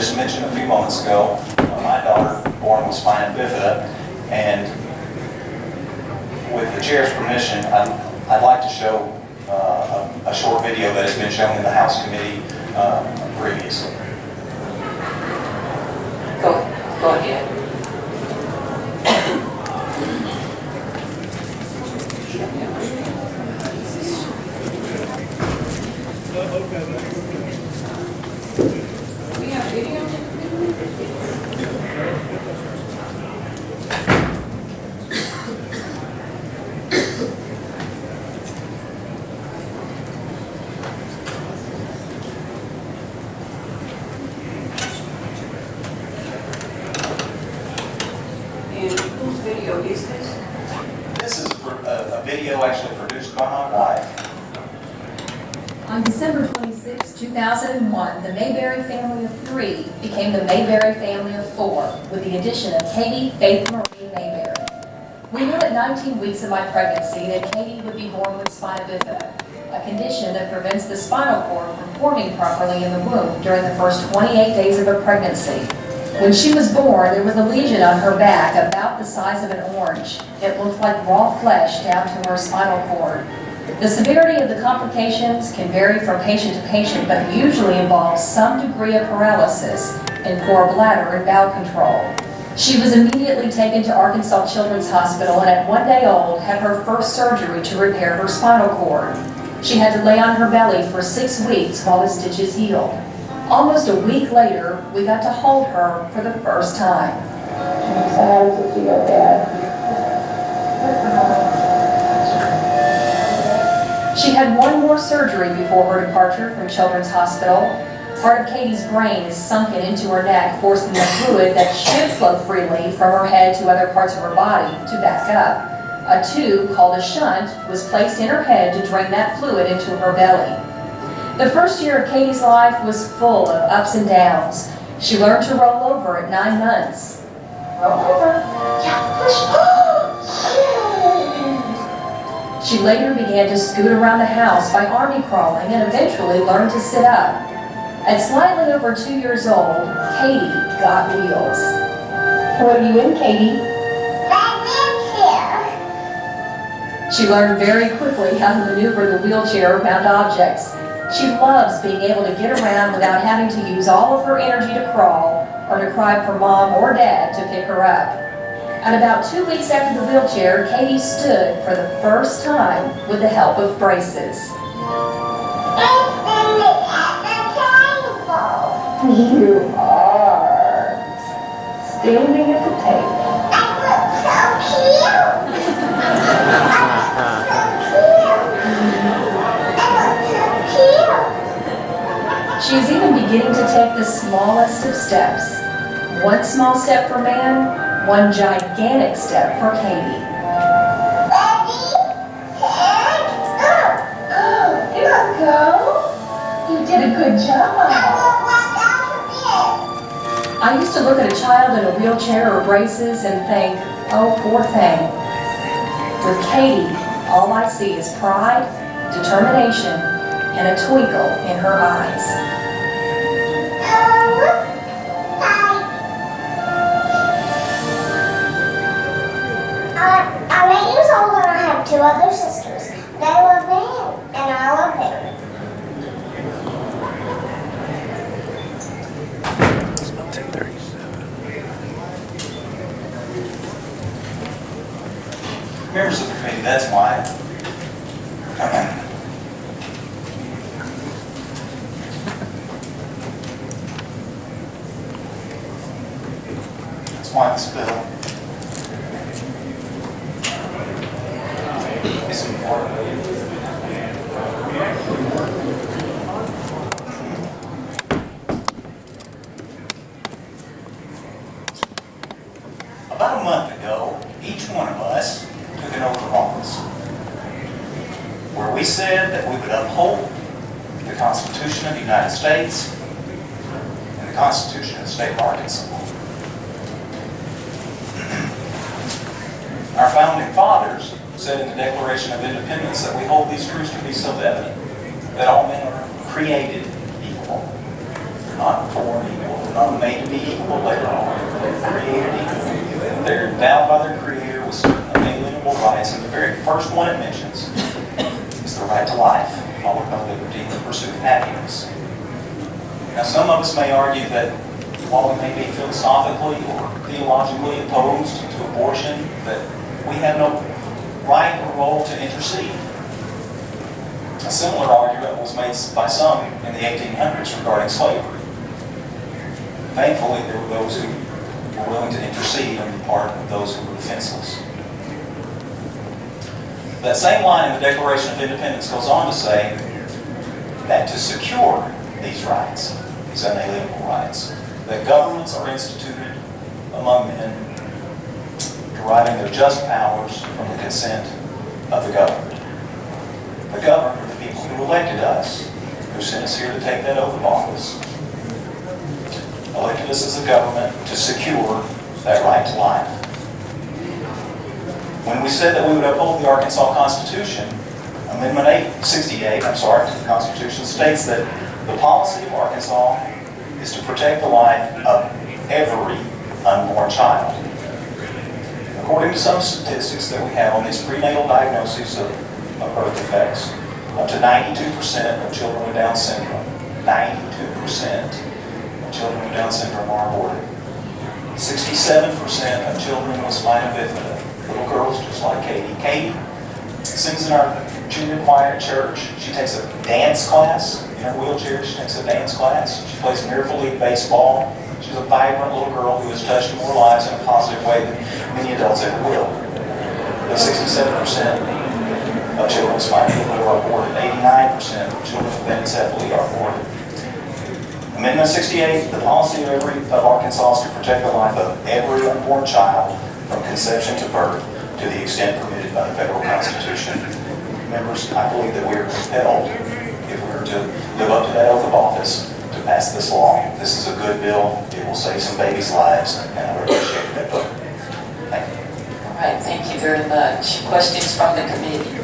just mentioned a few moments ago, my daughter born with spina bifida, and with the chair's permission, I'd like to show a short video that has been shown in the House Committee previously. Go ahead. We have video? And whose video is this? This is a video actually produced by my wife. On December 26, 2001, the Mayberry family of 3 became the Mayberry family of 4, with the addition of Katie Faith Marie Mayberry. We knew at 19 weeks of my pregnancy that Katie would be born with spina bifida, a condition that prevents the spinal cord from forming properly in the womb during the first 28 days of a pregnancy. When she was born, there was a lesion on her back about the size of an orange. It looked like raw flesh down to her spinal cord. The severity of the complications can vary from patient to patient, but usually involves some degree of paralysis in poor bladder and bowel control. She was immediately taken to Arkansas Children's Hospital and at 1 day old had her first surgery to repair her spinal cord. She had to lay on her belly for 6 weeks while the stitches healed. Almost a week later, we got to hold her for the first time. How does it feel, Dad? She had one more surgery before her departure from Children's Hospital. Part of Katie's brain is sunken into her neck, forcing the fluid that should flow freely from her head to other parts of her body to back up. A tube called a shunt was placed in her head to drain that fluid into her belly. The first year of Katie's life was full of ups and downs. She learned to roll over at 9 months. Roll over. Yeah, push. She later began to scoot around the house by army crawling and eventually learned to sit up. At slightly over 2 years old, Katie got wheels. What are you in, Katie? My wheelchair. She learned very quickly how to maneuver the wheelchair around objects. She loves being able to get around without having to use all of her energy to crawl or to cry for Mom or Dad to pick her up. At about 2 weeks after the wheelchair, Katie stood for the first time with the help of braces. You are standing at the table. I look so cute. She is even beginning to take the smallest of steps. One small step for man, one gigantic step for Katie. Here we go. You did a good job. I used to look at a child in a wheelchair or braces and think, oh, poor thing. With Katie, all I see is pride, determination, and a twinkle in her eyes. I'm 8 years old and I have 2 other sisters. They love me and I love them. Members of the committee, that's why. That's why this bill is important. About a month ago, each one of us took an oath of office where we said that we would uphold the Constitution of the United States and the Constitution of the State of Arkansas. Our founding fathers said in the Declaration of Independence that we hold these truths to be self-evident, that all men are created equal. They're not born equal. not made to be equal later on. They're created equal. They're endowed by their Creator with certain unalienable rights, and the very first one it mentions is the right to life, followed by liberty and the pursuit of happiness. Now, some of us may argue that while we may be philosophically or theologically opposed to abortion, that we have no right or role to intercede. A similar argument was made by some in the 1800s regarding slavery. Thankfully, there were those who were willing to intercede on the part of those who were defenseless. That same line in the Declaration of Independence goes on to say that to secure these rights, these unalienable rights, that governments are instituted among men, deriving their just powers from the consent of the governed. The governed are the people who elected us, who sent us here to take that oath of office. Elected us as a government to secure that right to life. When we said that we would uphold the Arkansas Constitution, Amendment 68 to the Constitution states that the policy of Arkansas is to protect the life of every unborn child. According to some statistics that we have on these prenatal diagnoses of birth defects, up to 92% of children with Down syndrome, 92% of children with Down syndrome are aborted. 67% of children with spina bifida, little girls just like Katie. Katie sings in our junior choir at church. She takes a dance class in her wheelchair. She takes a dance class. She plays Miracle League baseball. She's a vibrant little girl who has touched more lives in a positive way than many adults ever will. But 67% of children with spina bifida are aborted. 89% of children with anencephaly are aborted. Amendment 68, the policy of Arkansas is to protect the life of every unborn child from conception to birth to the extent permitted by the federal Constitution. Members, I believe that we are compelled, if we are to live up to that oath of office, to pass this law. This is a good bill. It will save some babies' lives, and I would appreciate that vote. Thank you. All right, thank you very much. Questions from the committee?